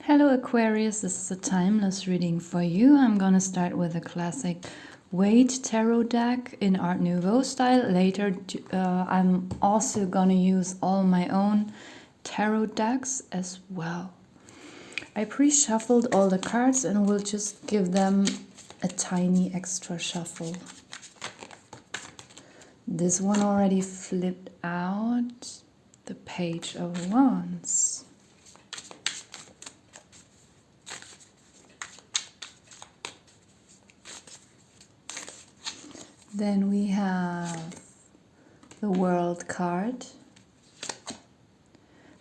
Hello Aquarius, this is a timeless reading for you. I'm going to start with a classic Weight Tarot deck in Art Nouveau style. Later I'm also going to use all my own tarot decks as well. I pre-shuffled all the cards and will just give them a tiny extra shuffle. This one already flipped out, the Page of Wands. Then we have the World card,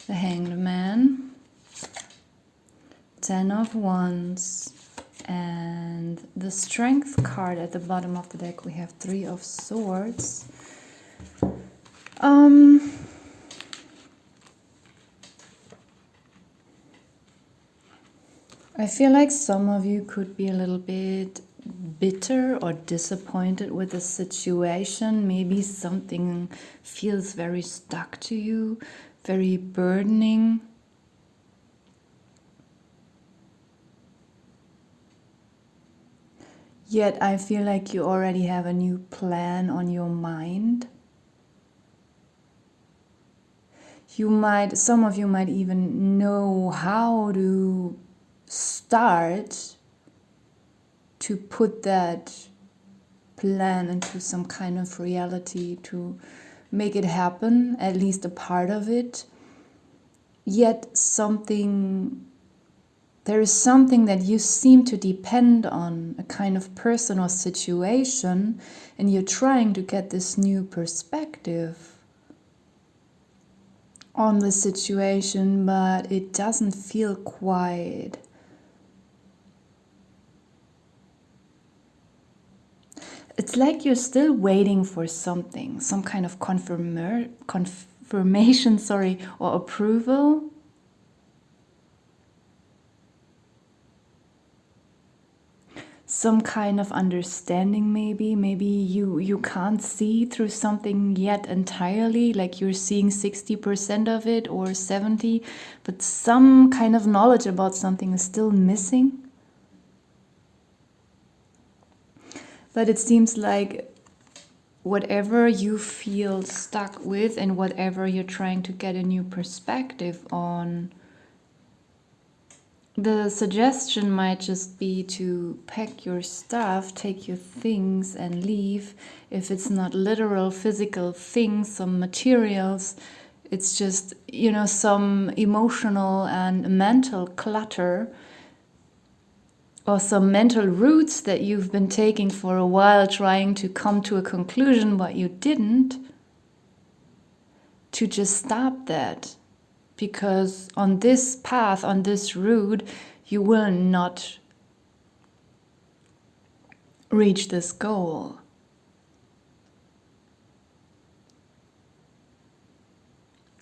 the Hanged Man, Ten of Wands, and the Strength card at the bottom of the deck. We have Three of Swords. I feel like some of you could be a little bit bitter or disappointed with the situation. Maybe something feels very stuck to you, very burdening. Yet I feel like you already have a new plan on your mind. Some of you might even know how to start to put that plan into some kind of reality, to make it happen, at least a part of it. Yet there is something that you seem to depend on, a kind of person or situation, and you're trying to get this new perspective on the situation, but it doesn't feel quite. It's like you're still waiting for something, some kind of confirmation, or approval. Some kind of understanding, maybe. Maybe you can't see through something yet entirely, like you're seeing 60% of it or 70%, but some kind of knowledge about something is still missing. But it seems like whatever you feel stuck with and whatever you're trying to get a new perspective on, the suggestion might just be to pack your stuff, take your things and leave. If it's not literal physical things, some materials, it's just, some emotional and mental clutter, or some mental routes that you've been taking for a while, trying to come to a conclusion but you didn't, to just stop that. Because on this path, on this route, you will not reach this goal.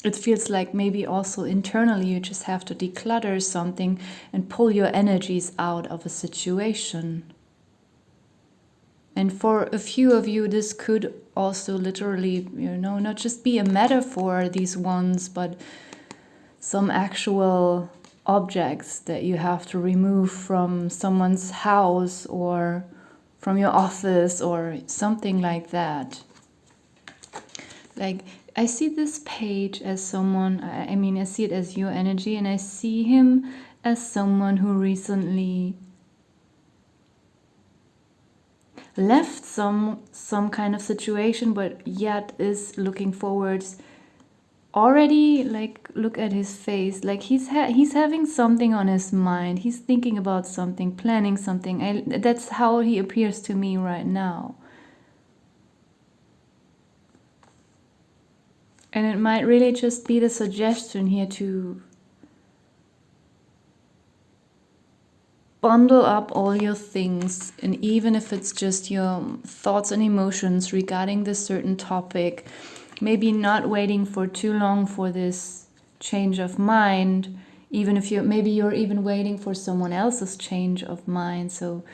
It feels like maybe also internally you just have to declutter something and pull your energies out of a situation. And for a few of you, this could also literally, not just be a metaphor, these ones, but some actual objects that you have to remove from someone's house or from your office or something like that. Like, I see this page as someone, I see it as your energy, and I see him as someone who recently left some kind of situation, but yet is looking forwards. Already, like, look at his face, like he's having something on his mind. He's thinking about something, planning something. That's how he appears to me right now. And it might really just be the suggestion here to bundle up all your things, and even if it's just your thoughts and emotions regarding this certain topic, maybe not waiting for too long for this change of mind, even if maybe you're even waiting for someone else's change of mind. So,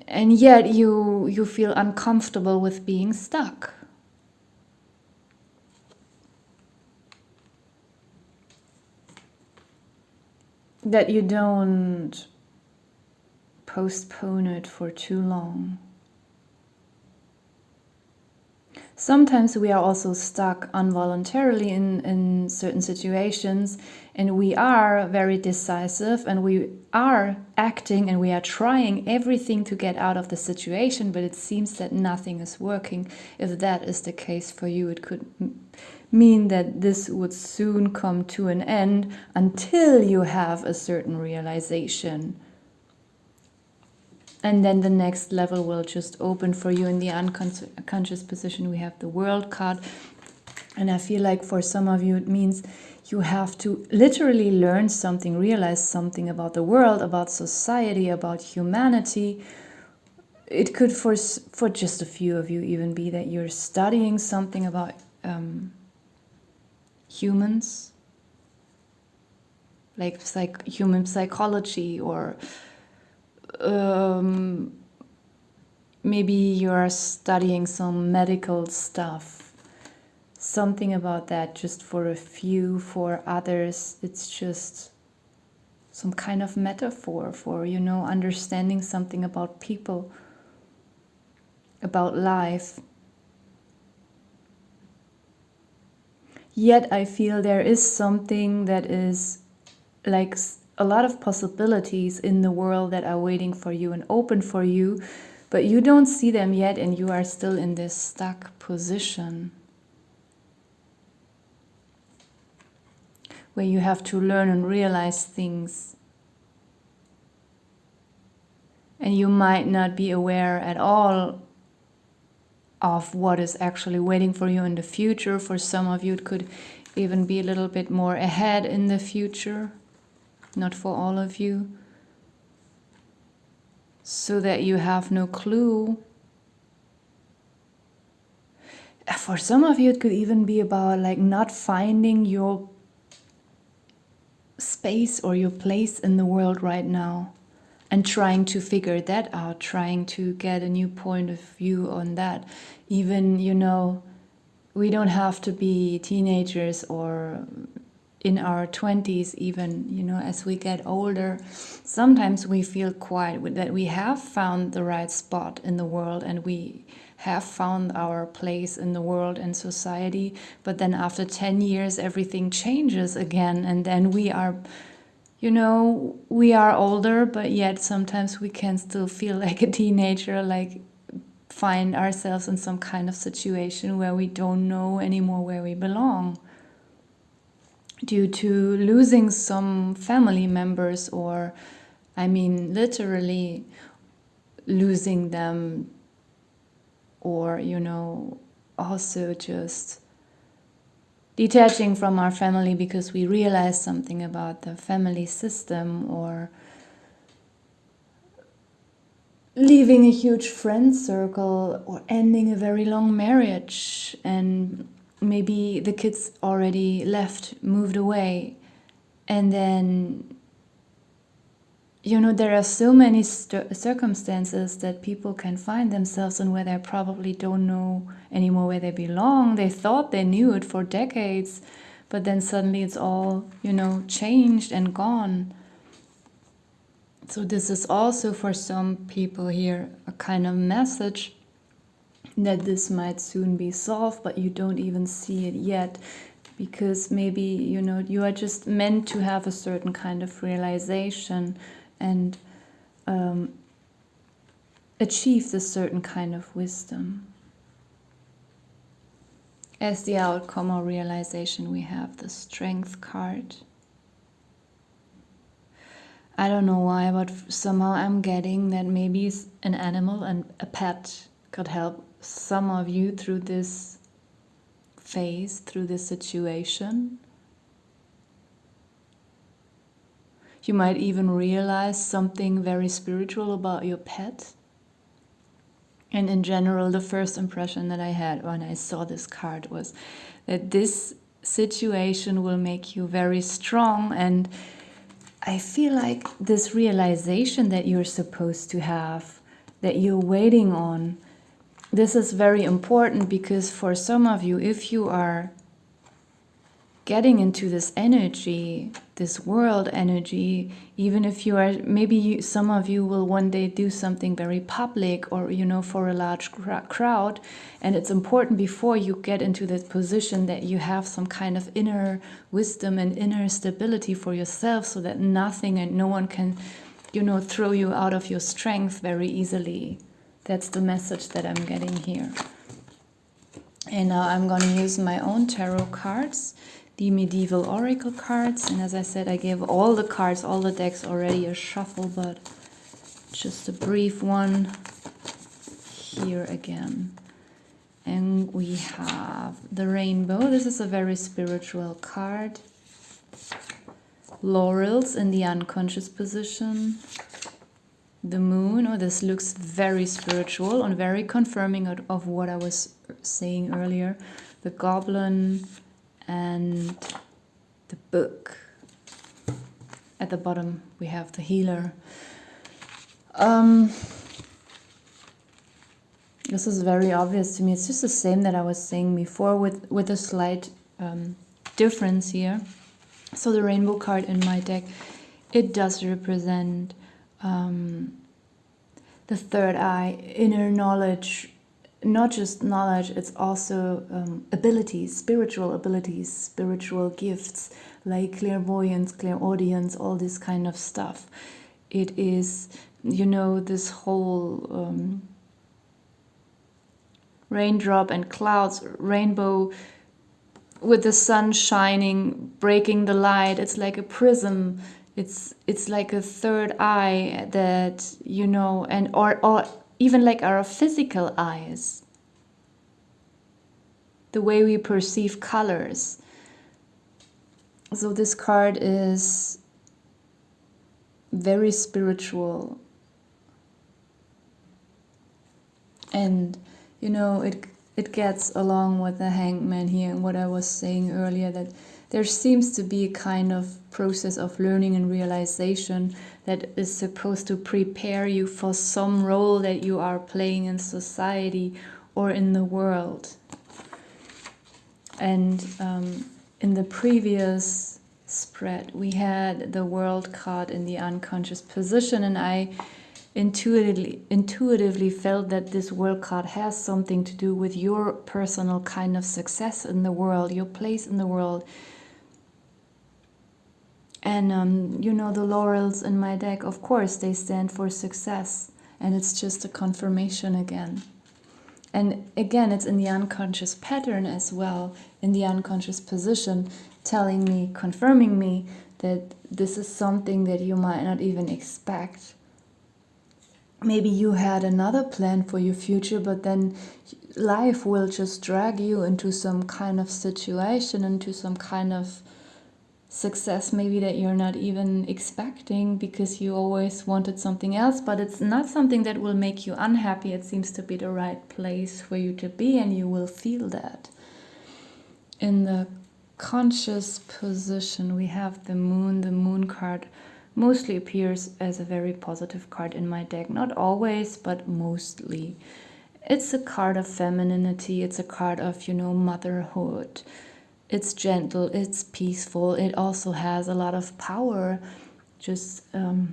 and yet you feel uncomfortable with being stuck. that you don't postpone it for too long. Sometimes we are also stuck involuntarily in certain situations, and we are very decisive and we are acting and we are trying everything to get out of the situation, but it seems that nothing is working. If that is the case for you, it could mean that this would soon come to an end until you have a certain realization. And then the next level will just open for you. In the unconscious position, we have the World card. And I feel like for some of you, it means you have to literally learn something, realize something about the world, about society, about humanity. It could, for just a few of you, even be that you're studying something about humans, like human psychology, or maybe you're studying some medical stuff, something about that. Just for a few, for others, it's just some kind of metaphor for, understanding something about people, about life. Yet I feel there is something that is like a lot of possibilities in the world that are waiting for you and open for you, but you don't see them yet, and you are still in this stuck position where you have to learn and realize things. And you might not be aware at all of what is actually waiting for you in the future. For some of you, it could even be a little bit more ahead in the future. Not for all of you. So that you have no clue. For some of you, it could even be about like not finding your space or your place in the world right now, and trying to figure that out, trying to get a new point of view on that. Even, we don't have to be teenagers or in our 20s even, as we get older. Sometimes we feel quite that we have found the right spot in the world and we have found our place in the world and society, but then after 10 years everything changes again, and then we are older, but yet sometimes we can still feel like a teenager, like find ourselves in some kind of situation where we don't know anymore where we belong, due to losing some family members, or literally losing them, or also just detaching from our family because we realize something about the family system, or leaving a huge friend circle, or ending a very long marriage, and maybe the kids already left, moved away, and then there are so many circumstances that people can find themselves in where they probably don't know anymore where they belong. They thought they knew it for decades, but then suddenly it's all, changed and gone. So this is also for some people here a kind of message that this might soon be solved, but you don't even see it yet, because maybe, you are just meant to have a certain kind of realization and achieve this certain kind of wisdom. As the outcome or realization, we have the Strength card. I don't know why, but somehow I'm getting that maybe an animal and a pet could help some of you through this phase, through this situation. You might even realize something very spiritual about your pet. And in general, the first impression that I had when I saw this card was that this situation will make you very strong. And I feel like this realization that you're supposed to have, that you're waiting on, this is very important, because for some of you, if you are getting into this energy, this world energy, even if you are, maybe some of you will one day do something very public or, for a large crowd. And it's important before you get into that position that you have some kind of inner wisdom and inner stability for yourself, so that nothing and no one can, throw you out of your strength very easily. That's the message that I'm getting here. And now I'm going to use my own tarot cards, the medieval oracle cards. And as I said, I gave all the cards, all the decks already a shuffle, but just a brief one here again. And we have the rainbow. This is a very spiritual card. Laurels in the unconscious position. The moon, this looks very spiritual and very confirming of what I was saying earlier. The goblin and the book. At the bottom we have the healer. This is very obvious to me. It's just the same that I was saying before with a slight difference here. So the rainbow card in my deck, it does represent the third eye, inner knowledge, not just knowledge, it's also abilities, spiritual gifts, like clairvoyance, clairaudience, all this kind of stuff. It is, this whole raindrop and clouds, rainbow with the sun shining, breaking the light. It's like a prism. It's like a third eye that, and or even like our physical eyes, the way we perceive colors. So this card is very spiritual. And, it gets along with the hangman here and what I was saying earlier, that there seems to be a kind of process of learning and realization that is supposed to prepare you for some role that you are playing in society or in the world. And in the previous spread, we had the world card in the unconscious position, and I intuitively felt that this world card has something to do with your personal kind of success in the world, your place in the world. And the laurels in my deck, of course, they stand for success, and it's just a confirmation again. And again, it's in the unconscious pattern as well, in the unconscious position, telling me, confirming me that this is something that you might not even expect. Maybe you had another plan for your future, but then life will just drag you into some kind of situation, into some kind of success maybe that you're not even expecting, because you always wanted something else, but it's not something that will make you unhappy. It seems to be the right place for you to be, and you will feel that. In the conscious position, we have the moon. The moon card mostly appears as a very positive card in my deck. Not always, but mostly. It's a card of femininity. It's a card of, motherhood. It's gentle, it's peaceful. It also has a lot of power. Just, the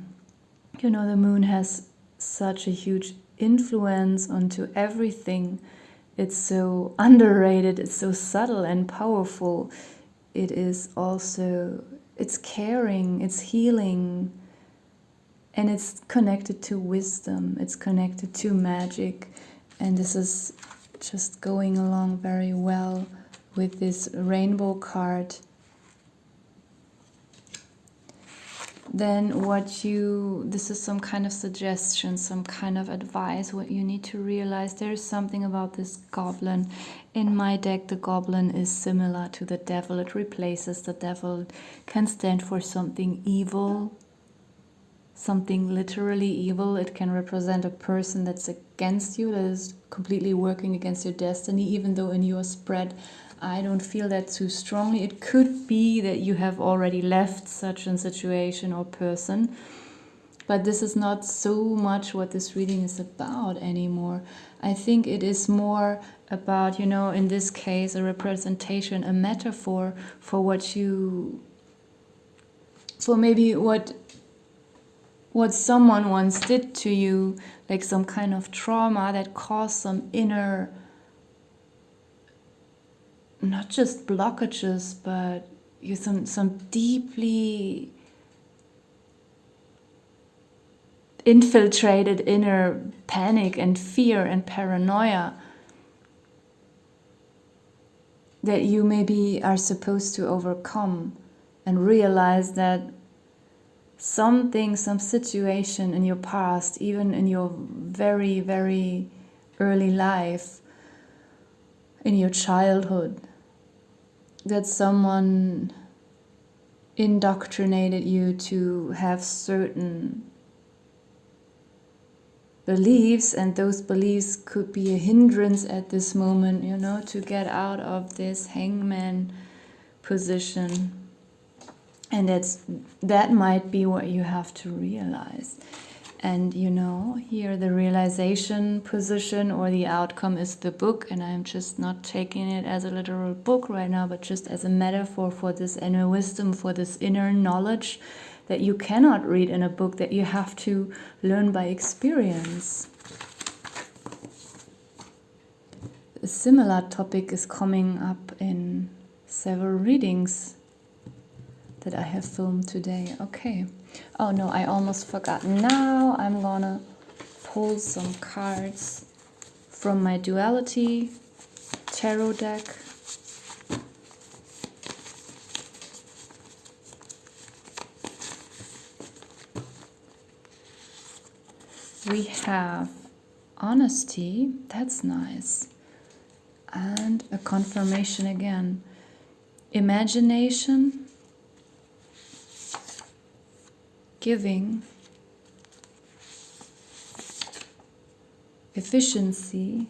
moon has such a huge influence onto everything. It's so underrated, it's so subtle and powerful. It is also, it's caring, it's healing, and it's connected to wisdom, it's connected to magic. And this is just going along very well with this rainbow card. Then this is some kind of suggestion, some kind of advice, what you need to realize. There's something about this goblin. In my deck, the goblin is similar to the devil. It replaces the devil. It can stand for something evil, something literally evil. It can represent a person that's against you, that is completely working against your destiny, even though in your spread I don't feel that too strongly. It could be that you have already left such a situation or person, But this is not so much what this reading is about anymore. I think it is more about, in this case, a representation, a metaphor for for maybe what someone once did to you, like some kind of trauma that caused some inner, not just blockages, but some deeply infiltrated inner panic and fear and paranoia that you maybe are supposed to overcome, and realize that some situation in your past, even in your very, very early life, in your childhood, that someone indoctrinated you to have certain beliefs, and those beliefs could be a hindrance at this moment, to get out of this hangman position. And that might be what you have to realize. And here the realization position or the outcome is the book, and I'm just not taking it as a literal book right now, but just as a metaphor for this inner wisdom, for this inner knowledge that you cannot read in a book, that you have to learn by experience. A similar topic is coming up in several readings that I have filmed today. Okay. Oh no, I almost forgot. Now I'm gonna pull some cards from my duality tarot deck. We have honesty, that's nice, and a confirmation again. Imagination, giving, efficiency,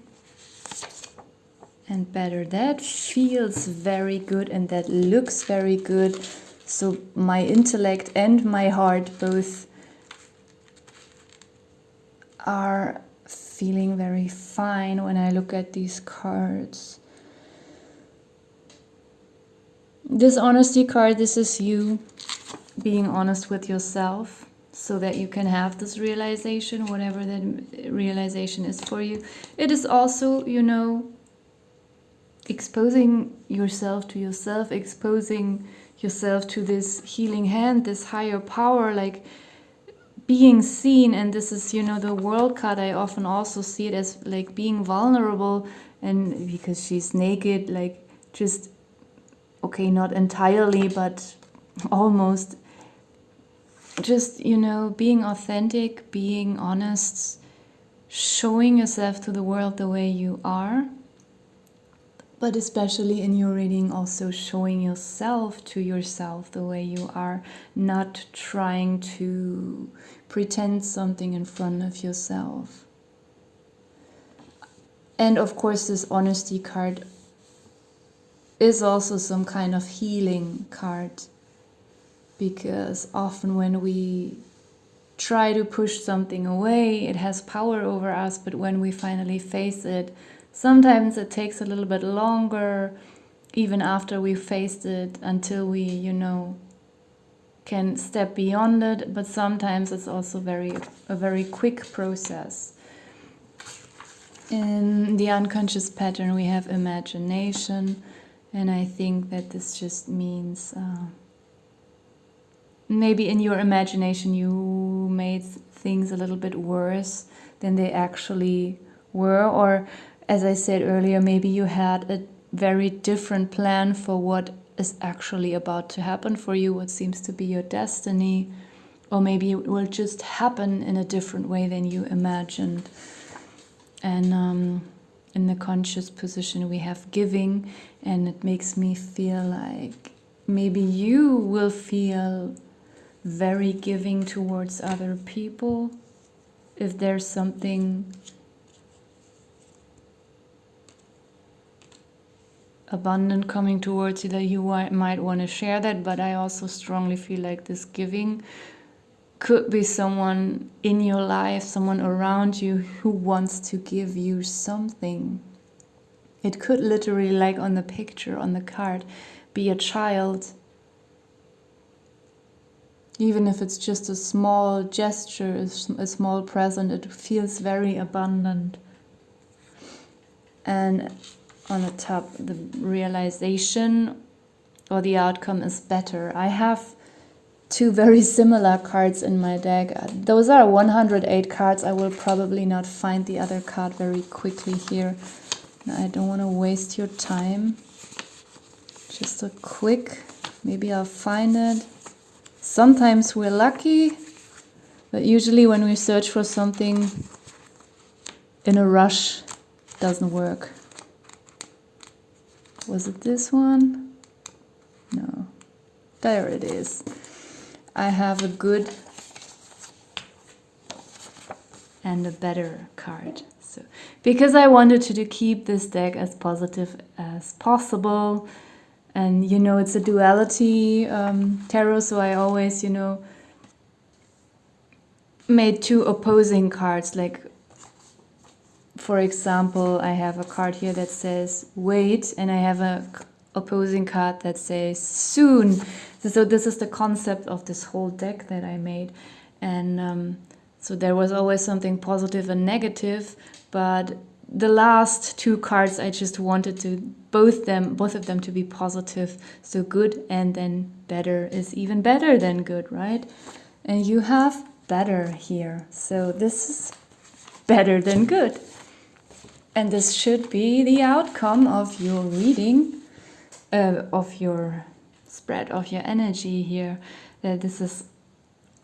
and better. That feels very good and that looks very good. So my intellect and my heart both are feeling very fine when I look at these cards. This honesty card, this is you being honest with yourself so that you can have this realization, whatever that realization is for you. It is also, exposing yourself to yourself, exposing yourself to this healing hand, this higher power, like being seen. And this is, the world card. I often also see it as like being vulnerable, and because she's naked, like just, okay, not entirely, but almost, just, being authentic, being honest, showing yourself to the world the way you are. But especially in your reading, also showing yourself to yourself the way you are, not trying to pretend something in front of yourself. And of course, this honesty card is also some kind of healing card, because often when we try to push something away, it has power over us, but when we finally face it, sometimes it takes a little bit longer, even after we faced it, until we, can step beyond it. But sometimes it's also a very quick process. In the unconscious pattern, we have imagination, and I think that this just means maybe in your imagination you made things a little bit worse than they actually were, or as I said earlier, maybe you had a very different plan for what is actually about to happen for you, what seems to be your destiny, or maybe it will just happen in a different way than you imagined. And in the conscious position we have giving, and it makes me feel like maybe you will feel very giving towards other people if there's something abundant coming towards you that you might want to share that. But I also strongly feel like this giving could be someone in your life, someone around you who wants to give you something. It could literally, like on the picture, on the card, be a child. Even if it's just a small gesture, a small present, it feels very abundant. And on the top, the realization or the outcome is better. I have 2 very similar cards in my deck. Those are 108 cards. I will probably not find the other card very quickly here. I don't want to waste your time. Just a quick, maybe I'll find it. Sometimes we're lucky, but usually when we search for something in a rush, it doesn't work. Was it this one? No. There it is. I have a good and a better card. So, because I wanted to keep this deck as positive as possible. And, you know, it's a duality tarot, so I always, you know, made 2 opposing cards. Like, for example, I have a card here that says wait, and I have a opposing card that says soon. So this is the concept of this whole deck that I made. And so there was always something positive and negative, but the last 2 cards I just wanted to both of them to be positive. So good and then better is even better than good, right? And you have better here. So this is better than good. And this should be the outcome of your reading, of your spread, of your energy here. This is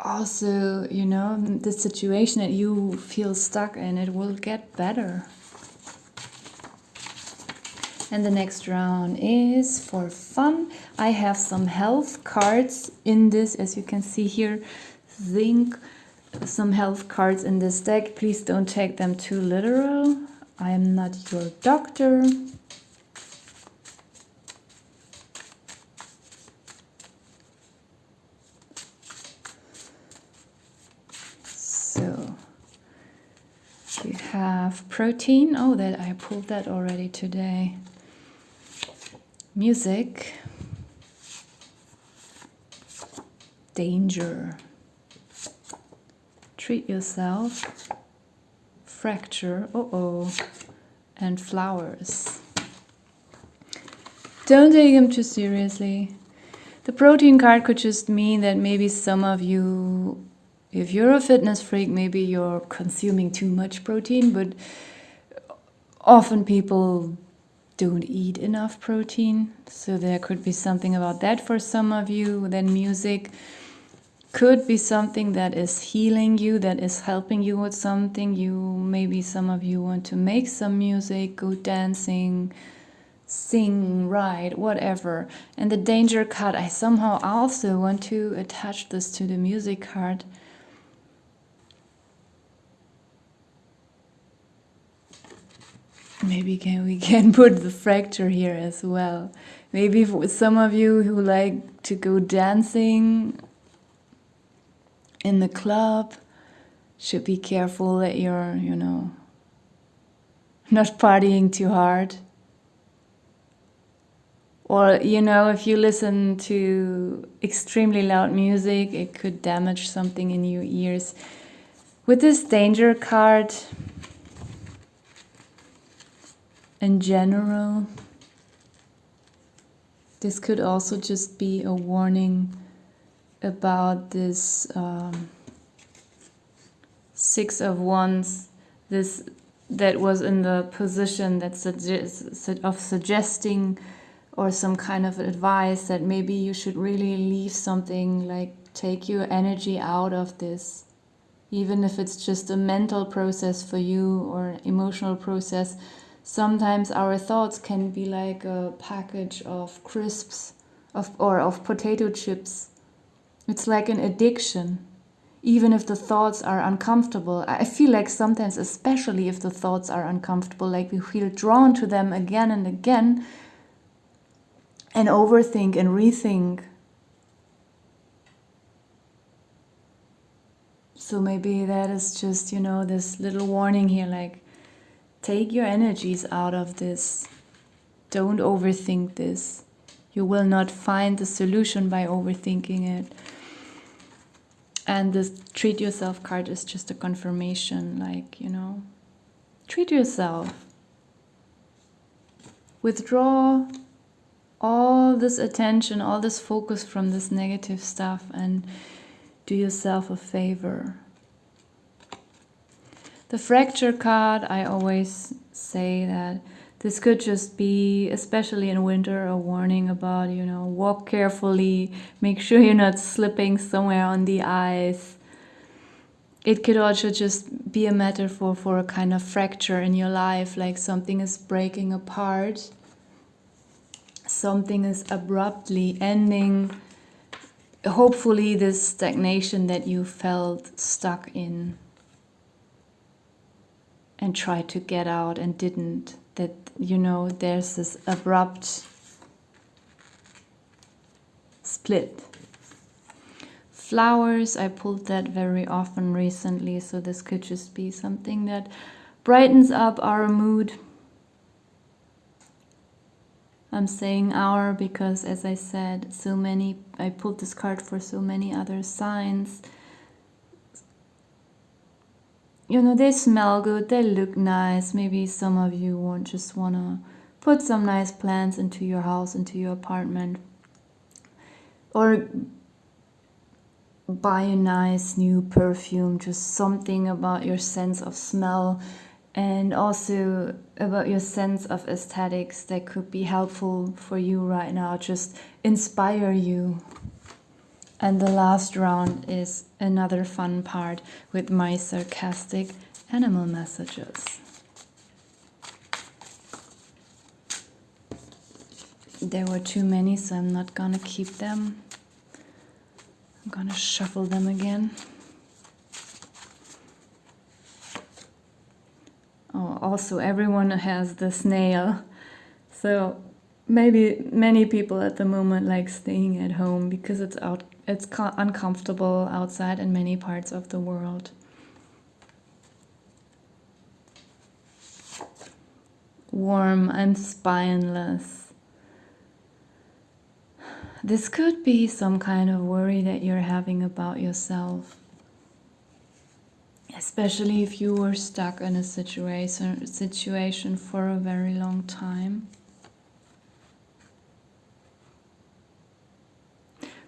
also, you know, the situation that you feel stuck in, it will get better. And the next round is for fun. I have some health cards in this, as you can see here. Some health cards in this deck. Please don't take them too literal. I am not your doctor. So you have protein. Oh, that I pulled that already today. Music. Danger. Treat yourself. Fracture. And flowers. Don't take them too seriously. The protein card could just mean that maybe some of you, if you're a fitness freak, maybe you're consuming too much protein, but often people don't eat enough protein. So there could be something about that for some of you. Then music could be something that is healing you, that is helping you with something. Maybe some of you want to make some music, go dancing, sing, write, whatever. And the danger card, I somehow also want to attach this to the music card. Maybe we can put the fracture here as well. Maybe for some of you who like to go dancing in the club, should be careful that you're, not partying too hard. Or, if you listen to extremely loud music, it could damage something in your ears. With this danger card, in general, this could also just be a warning about this 6 of Wands, that was in the position of suggesting or some kind of advice that maybe you should really leave something, like take your energy out of this. Even if it's just a mental process for you or emotional process, sometimes our thoughts can be like a package of crisps or of potato chips. It's like an addiction. Even if the thoughts are uncomfortable, I feel like sometimes, especially if the thoughts are uncomfortable, like we feel drawn to them again and again, and overthink and rethink. So maybe that is just, this little warning here, like, take your energies out of this. Don't overthink this. You will not find the solution by overthinking it. And this treat yourself card is just a confirmation, like, treat yourself. Withdraw all this attention, all this focus from this negative stuff and do yourself a favor. The fracture card, I always say that this could just be, especially in winter, a warning about, walk carefully, make sure you're not slipping somewhere on the ice. It could also just be a metaphor for a kind of fracture in your life, like something is breaking apart, something is abruptly ending. Hopefully this stagnation that you felt stuck in and tried to get out and didn't, that, there's this abrupt split. Flowers, I pulled that very often recently, so this could just be something that brightens up our mood. I'm saying our because, as I said, I pulled this card for so many other signs. They smell good, they look nice. Maybe some of you just want to put some nice plants into your house, into your apartment. Or buy a nice new perfume, just something about your sense of smell and also about your sense of aesthetics that could be helpful for you right now, just inspire you. And the last round is another fun part with my sarcastic animal messages. There were too many, so I'm not gonna keep them. I'm gonna shuffle them again. Oh, also everyone has the snail. So maybe many people at the moment like staying at home because it's uncomfortable outside in many parts of the world. Warm and spineless. This could be some kind of worry that you're having about yourself. Especially if you were stuck in a situation for a very long time.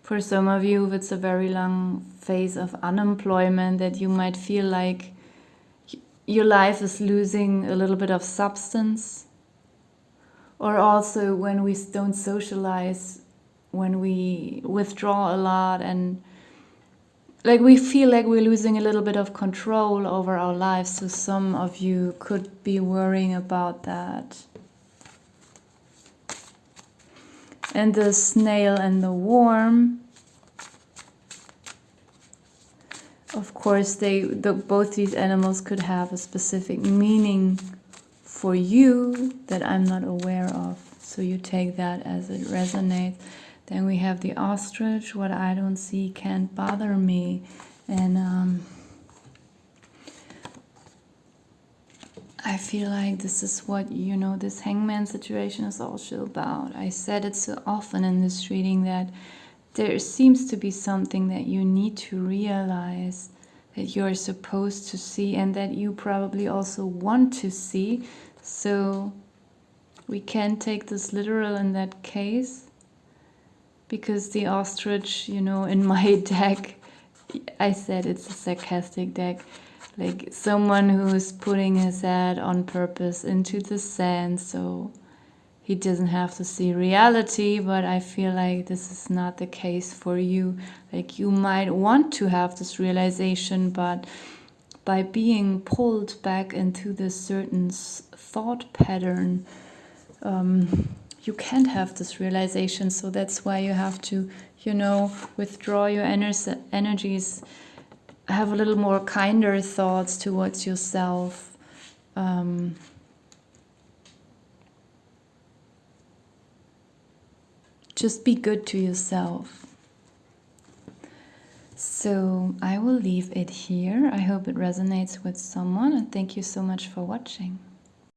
For some of you, if it's a very long phase of unemployment, that you might feel like your life is losing a little bit of substance. Or also when we don't socialize, when we withdraw a lot and like we feel like we're losing a little bit of control over our lives. So some of you could be worrying about that. And the snail and the worm, of course, both these animals could have a specific meaning for you that I'm not aware of. So you take that as it resonates. Then we have the ostrich. What I don't see can't bother me. And I feel like this is what, this hangman situation is also about. I said it so often in this reading that there seems to be something that you need to realize that you're supposed to see and that you probably also want to see. So we can take this literal in that case. Because the ostrich, in my deck, I said it's a sarcastic deck. Like someone who's putting his head on purpose into the sand so he doesn't have to see reality. But I feel like this is not the case for you. Like you might want to have this realization, but by being pulled back into this certain thought pattern, you can't have this realization. So that's why you have to, withdraw your energies, have a little more kinder thoughts towards yourself. Just be good to yourself. So I will leave it here. I hope it resonates with someone, and thank you so much for watching.